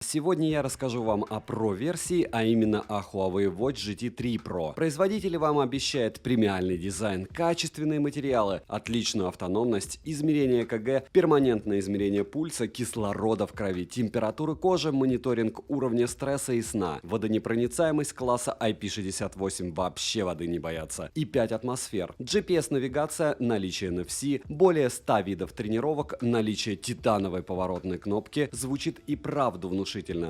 Сегодня я расскажу вам о Pro-версии, а именно о Huawei Watch GT 3 Pro. Производитель вам обещает премиальный дизайн, качественные материалы, отличную автономность, измерение ЭКГ, перманентное измерение пульса, кислорода в крови, температуры кожи, мониторинг уровня стресса и сна, водонепроницаемость класса IP68, вообще воды не боятся, и 5 атмосфер, GPS-навигация, наличие NFC, более 100 видов тренировок, наличие титановой поворотной кнопки, звучит и правду внушительно.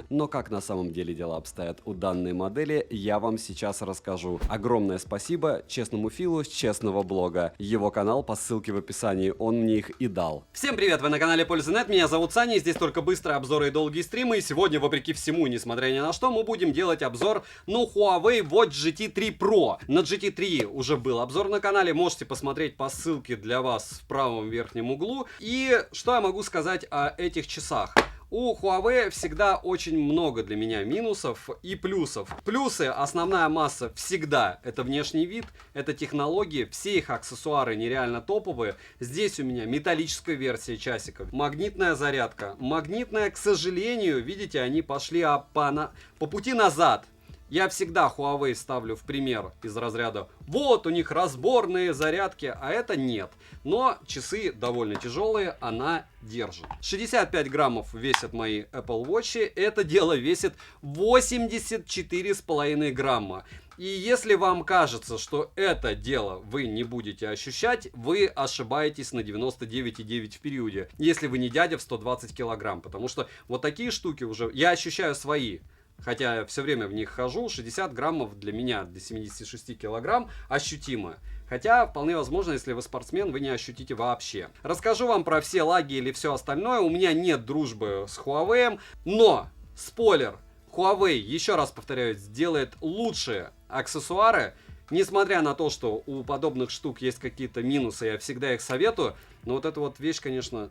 Но как на самом деле дела обстоят у данной модели, я вам сейчас расскажу. Огромное спасибо честному Филу с честного блога. Его канал по ссылке в описании, он мне их и дал. Всем привет, вы на канале Польза.нет, меня зовут Саня, и здесь только быстрые обзоры и долгие стримы. И сегодня, вопреки всему, несмотря ни на что, мы будем делать обзор на Huawei Watch GT 3 Pro. На GT 3 уже был обзор на канале, можете посмотреть по ссылке для вас в правом верхнем углу. И что я могу сказать о этих часах? У Huawei всегда очень много для меня минусов и плюсов. Плюсы, основная масса всегда это внешний вид, это технологии, все их аксессуары нереально топовые. Здесь у меня металлическая версия часиков, магнитная зарядка. Магнитная, к сожалению, видите, они пошли по пути назад. Я всегда Huawei ставлю в пример из разряда вот у них разборные зарядки, а это нет. Но часы довольно тяжелые, она держит. 65 граммов весят мои Apple Watch, это дело весит 84,5 грамма. И если вам кажется, что это дело вы не будете ощущать, вы ошибаетесь на 99,9 в периоде. Если вы не дядя в 120 килограмм, потому что вот такие штуки уже я ощущаю свои. Хотя я все время в них хожу, 60 граммов для меня, для 76 килограмм, ощутимо. Хотя, вполне возможно, если вы спортсмен, вы не ощутите вообще. Расскажу вам про все лаги или все остальное. У меня нет дружбы с Huawei, но, спойлер, Huawei, еще раз повторяю, сделает лучшие аксессуары. Несмотря на то, что у подобных штук есть какие-то минусы, я всегда их советую. Но вот эта вот вещь, конечно,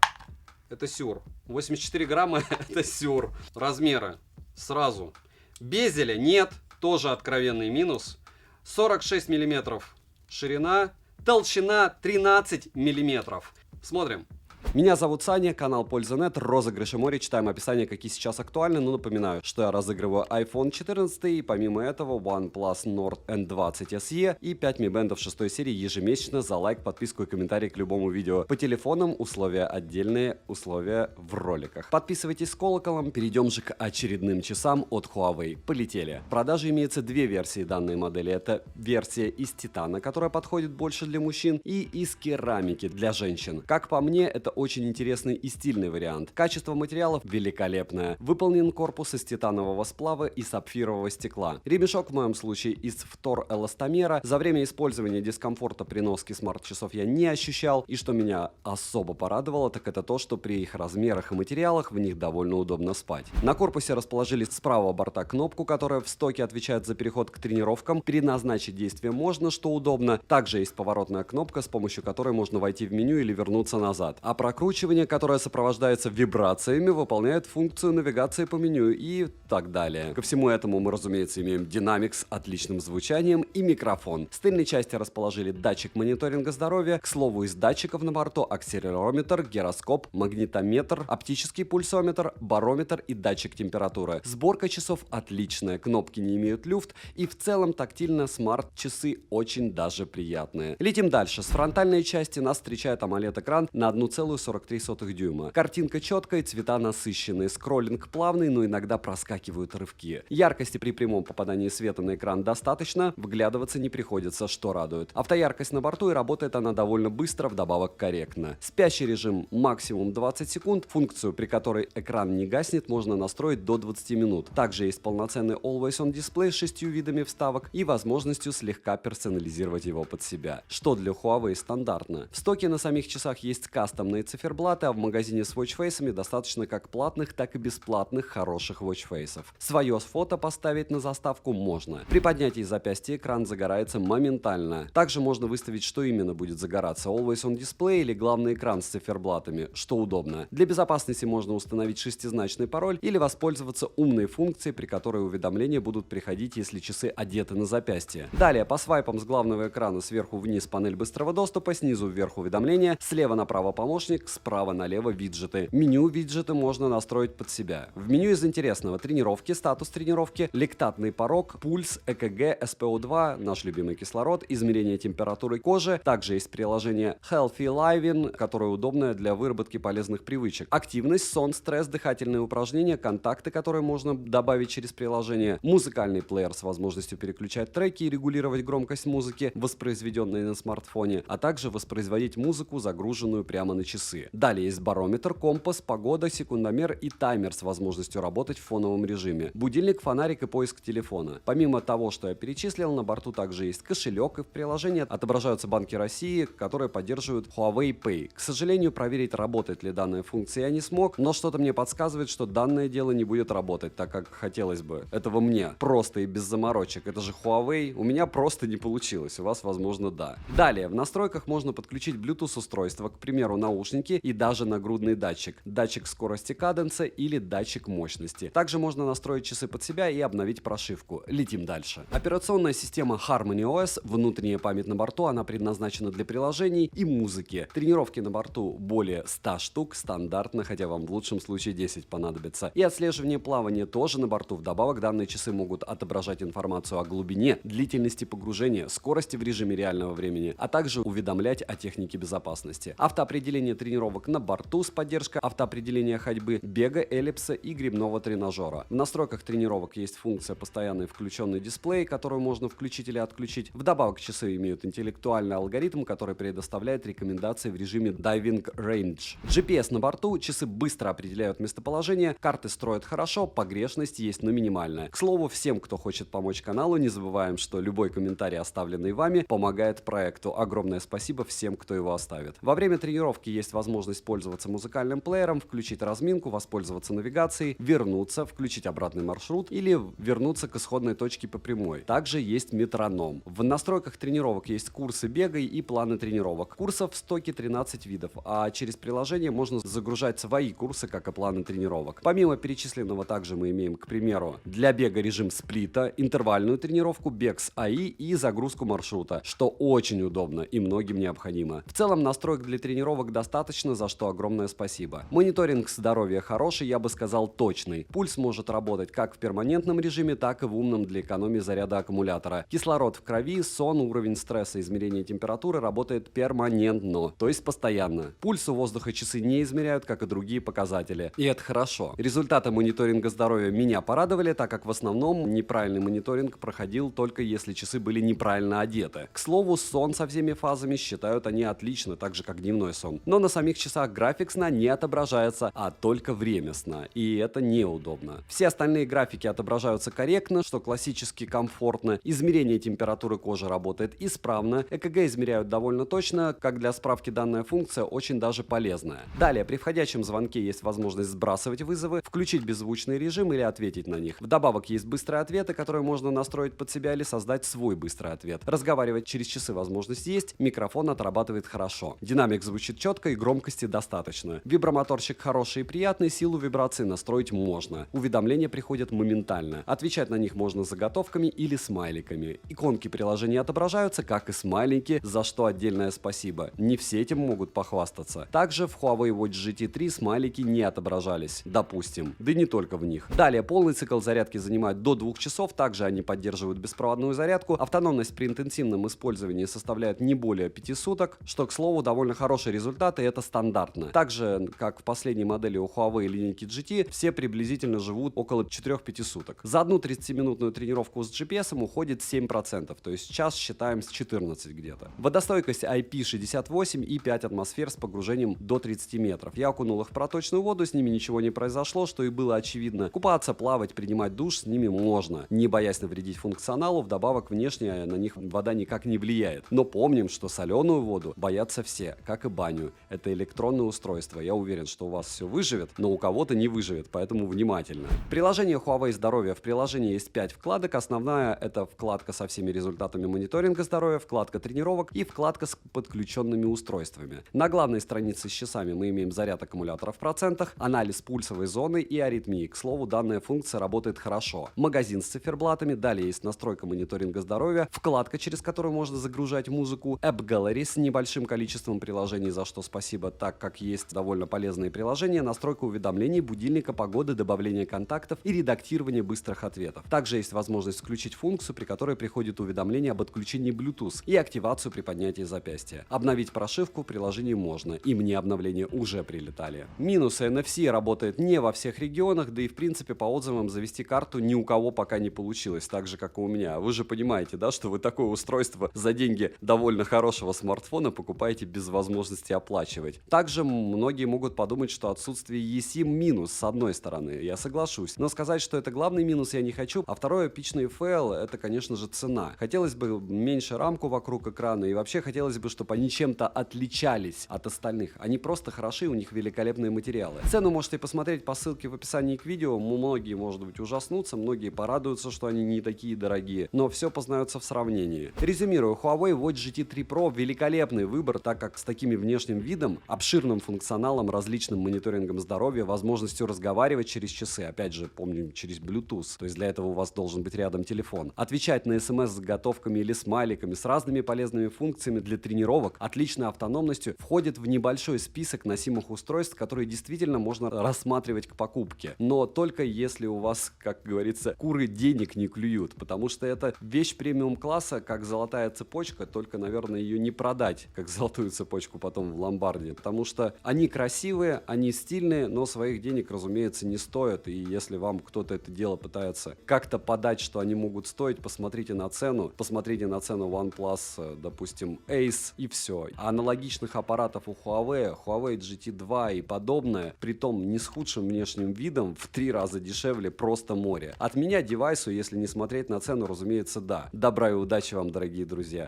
это сюр. 84 грамма это сюр. Размеры. Сразу. Безеля нет, тоже откровенный минус. 46 миллиметров ширина, толщина 13 миллиметров. Смотрим. Меня зовут Саня, канал Польза.нет, розыгрыши море, читаем описание, какие сейчас актуальны, но напоминаю, что я разыгрываю iPhone 14 и помимо этого OnePlus Nord N20 SE и 5 Mi Band 6 серии ежемесячно за лайк, подписку и комментарий к любому видео. По телефонам условия отдельные, условия в роликах. Подписывайтесь с колоколом, перейдем же к очередным часам от Huawei. Полетели. В продаже имеется две версии данной модели. Это версия из титана, которая подходит больше для мужчин, и из керамики для женщин. Как по мне, это очень интересный и стильный вариант. Качество материалов великолепное. Выполнен корпус из титанового сплава и сапфирового стекла. Ремешок в моем случае из фтор-эластомера. За время использования дискомфорта при носке смарт-часов я не ощущал. И что меня особо порадовало, так это то, что при их размерах и материалах в них довольно удобно спать. На корпусе расположили с правого борта кнопку, которая в стоке отвечает за переход к тренировкам. Переназначить действие можно, что удобно. Также есть поворотная кнопка, с помощью которой можно войти в меню или вернуться назад. А прокручивание, которое сопровождается вибрациями, выполняет функцию навигации по меню и так далее. Ко всему этому мы, разумеется, имеем динамик с отличным звучанием и микрофон. В тыльной части расположили датчик мониторинга здоровья. К слову, из датчиков на борту акселерометр, гироскоп, магнитометр, оптический пульсометр, барометр и датчик температуры. Сборка часов отличная, кнопки не имеют люфт и в целом тактильно смарт-часы очень даже приятные. Летим дальше. С фронтальной части нас встречает AMOLED-экран на 1,43 дюйма. Картинка четкая, цвета насыщенные, скроллинг плавный, но иногда проскакивают рывки. Яркости при прямом попадании света на экран достаточно, вглядываться не приходится, что радует. Автояркость на борту, и работает она довольно быстро, вдобавок корректно. Спящий режим максимум 20 секунд, функцию, при которой экран не гаснет, можно настроить до 20 минут. Также есть полноценный Always On дисплей с 6 видами вставок и возможностью слегка персонализировать его под себя, что для Huawei стандартно. В стоке на самих часах есть кастомные циферблаты, а в магазине с watchface'ами достаточно как платных, так и бесплатных хороших watchface'ов. Свое фото поставить на заставку можно. При поднятии запястья экран загорается моментально. Также можно выставить, что именно будет загораться: Always On Display или главный экран с циферблатами, что удобно. Для безопасности можно установить шестизначный пароль или воспользоваться умной функцией, при которой уведомления будут приходить, если часы одеты на запястье. Далее по свайпам с главного экрана сверху вниз панель быстрого доступа, снизу вверх уведомления, слева направо помощник, помощник, справа налево виджеты. Меню виджеты можно настроить под себя. В меню из интересного: тренировки, статус тренировки, лактатный порог, пульс, ЭКГ, СПО2, наш любимый кислород, измерение температуры кожи. Также есть приложение Healthy Living, которое удобное для выработки полезных привычек. Активность, сон, стресс, дыхательные упражнения, контакты, которые можно добавить через приложение, музыкальный плеер с возможностью переключать треки и регулировать громкость музыки, воспроизведенной на смартфоне, а также воспроизводить музыку, загруженную прямо на часы. Далее есть барометр, компас, погода, секундомер и таймер с возможностью работать в фоновом режиме, будильник, фонарик и поиск телефона. Помимо того, что я перечислил, на борту также есть кошелек, и в приложении отображаются банки России, которые поддерживают Huawei Pay. К сожалению, проверить, работает ли данная функция, я не смог, но что-то мне подсказывает, что данное дело не будет работать так, как хотелось бы. Этого мне. Просто и без заморочек. Это же Huawei. У меня просто не получилось. У вас, возможно, да. Далее, в настройках можно подключить Bluetooth устройство, к примеру, наушники и даже нагрудный датчик, датчик скорости каденса или датчик мощности. Также можно настроить часы под себя и обновить прошивку. Летим дальше. Операционная система Harmony OS, внутренняя память на борту, она предназначена для приложений и музыки. Тренировки на борту более 100 штук, стандартно, хотя вам в лучшем случае 10 понадобится. И отслеживание плавания тоже на борту. Вдобавок, данные часы могут отображать информацию о глубине, длительности погружения, скорости в режиме реального времени, а также уведомлять о технике безопасности. Автоопределение тренировок на борту с поддержкой автоопределения ходьбы, бега, эллипса и гребного тренажера. В настройках тренировок есть функция постоянный включенный дисплей, которую можно включить или отключить. Вдобавок, часы имеют интеллектуальный алгоритм, который предоставляет рекомендации в режиме Diving Range. GPS на борту, часы быстро определяют местоположение, карты строят хорошо, погрешность есть, но минимальная. К слову, всем, кто хочет помочь каналу, не забываем, что любой комментарий, оставленный вами, помогает проекту. Огромное спасибо всем, кто его оставит. Во время тренировки есть возможность пользоваться музыкальным плеером, включить разминку, воспользоваться навигацией, вернуться, включить обратный маршрут или вернуться к исходной точке по прямой. Также есть метроном. В настройках тренировок есть курсы бега и планы тренировок. Курсов в стоке 13 видов, а через приложение можно загружать свои курсы, как и планы тренировок. Помимо перечисленного, также мы имеем, к примеру, для бега режим сплита, интервальную тренировку, бег с АИ и загрузку маршрута, что очень удобно и многим необходимо. В целом, настроек для тренировок достаточно, за что огромное спасибо. Мониторинг здоровья хороший, я бы сказал, точный. Пульс может работать как в перманентном режиме, так и в умном для экономии заряда аккумулятора. Кислород в крови, сон, уровень стресса, измерение температуры работает перманентно, то есть постоянно. Пульс у воздуха часы не измеряют, как и другие показатели. И это хорошо. Результаты мониторинга здоровья меня порадовали, так как в основном неправильный мониторинг проходил только если часы были неправильно одеты. К слову, сон со всеми фазами считают они отлично, так же как дневной сон. Но на самих часах график сна не отображается, а только время сна. И это неудобно. Все остальные графики отображаются корректно, что классически комфортно. Измерение температуры кожи работает исправно. ЭКГ измеряют довольно точно. Как для справки, данная функция очень даже полезная. Далее, при входящем звонке есть возможность сбрасывать вызовы, включить беззвучный режим или ответить на них. Вдобавок есть быстрые ответы, которые можно настроить под себя или создать свой быстрый ответ. Разговаривать через часы возможность есть, микрофон отрабатывает хорошо. Динамик звучит четко и громкости достаточно. Вибромоторчик хороший и приятный, силу вибрации настроить можно. Уведомления приходят моментально. Отвечать на них можно заготовками или смайликами. Иконки приложения отображаются, как и смайлики, за что отдельное спасибо. Не все этим могут похвастаться. Также в Huawei Watch GT3 смайлики не отображались, допустим. Да и не только в них. Далее, полный цикл зарядки занимает до 2 часов, также они поддерживают беспроводную зарядку. Автономность при интенсивном использовании составляет не более 5 суток, что, к слову, довольно хороший результат, и это стандартно. Также, как в последней модели у Huawei линейки GT, все приблизительно живут около 4-5 суток. За одну 30-минутную тренировку с GPS уходит 7%, то есть час считаем с 14 где-то. Водостойкость IP68 и 5 атмосфер с погружением до 30 метров. Я окунул их в проточную воду, с ними ничего не произошло, что и было очевидно. Купаться, плавать, принимать душ с ними можно, не боясь навредить функционалу, вдобавок внешне на них вода никак не влияет. Но помним, что соленую воду боятся все, как и баню. Это электронное устройство. Я уверен, что у вас все выживет, но у кого-то не выживет, поэтому внимательно. Приложение Huawei Здоровье. В приложении есть 5 вкладок. Основная — это вкладка со всеми результатами мониторинга здоровья, вкладка тренировок и вкладка с подключенными устройствами. На главной странице с часами мы имеем заряд аккумулятора в процентах, анализ пульсовой зоны и аритмии. К слову, данная функция работает хорошо. Магазин с циферблатами, далее есть настройка мониторинга здоровья, вкладка, через которую можно загружать музыку, App Gallery с небольшим количеством приложений, за что спасибо. спасибо, так как есть довольно полезные приложения, настройка уведомлений, будильника, погоды, добавление контактов и редактирование быстрых ответов. Также есть возможность включить функцию, при которой приходит уведомление об отключении Bluetooth и активацию при поднятии запястья. Обновить прошивку в приложении можно, и мне обновления уже прилетали. Минусы: NFC работает не во всех регионах, да и в принципе по отзывам завести карту ни у кого пока не получилось, так же как и у меня. Вы же понимаете, да, что вы такое устройство за деньги довольно хорошего смартфона покупаете без возможности оплачивать. Также многие могут подумать, что отсутствие eSIM минус с одной стороны, я соглашусь, но сказать, что это главный минус, я не хочу. А второй эпичный фейл — это, конечно же, цена. Хотелось бы меньше рамку вокруг экрана, и вообще хотелось бы, чтобы они чем-то отличались от остальных. Они просто хороши, у них великолепные материалы. Цену можете посмотреть по ссылке в описании к видео. Многие, может быть, ужаснутся, многие порадуются, что они не такие дорогие, но все познается в сравнении. Резюмирую, Huawei Watch GT 3 Pro великолепный выбор, так как с таким внешним видом, обширным функционалом, различным мониторингом здоровья, возможностью разговаривать через часы, опять же, помню, через Bluetooth, то есть для этого у вас должен быть рядом телефон, отвечать на смс с заготовками или смайликами, с разными полезными функциями для тренировок, отличной автономностью, входит в небольшой список носимых устройств, которые действительно можно рассматривать к покупке, но только если у вас, как говорится, куры денег не клюют, потому что это вещь премиум класса, как золотая цепочка, только, наверное, ее не продать, как золотую цепочку потом в ломбарде, потому что они красивые, они стильные, но своих денег, разумеется, не стоят, и если вам кто-то это дело пытается как-то подать, что они могут стоить, посмотрите на цену OnePlus, допустим, Ace, и все. Аналогичных аппаратов у Huawei GT 2 и подобное, притом не с худшим внешним видом, в 3 раза дешевле, просто море. От меня девайсу, если не смотреть на цену, разумеется, да. Добра и удачи вам, дорогие друзья.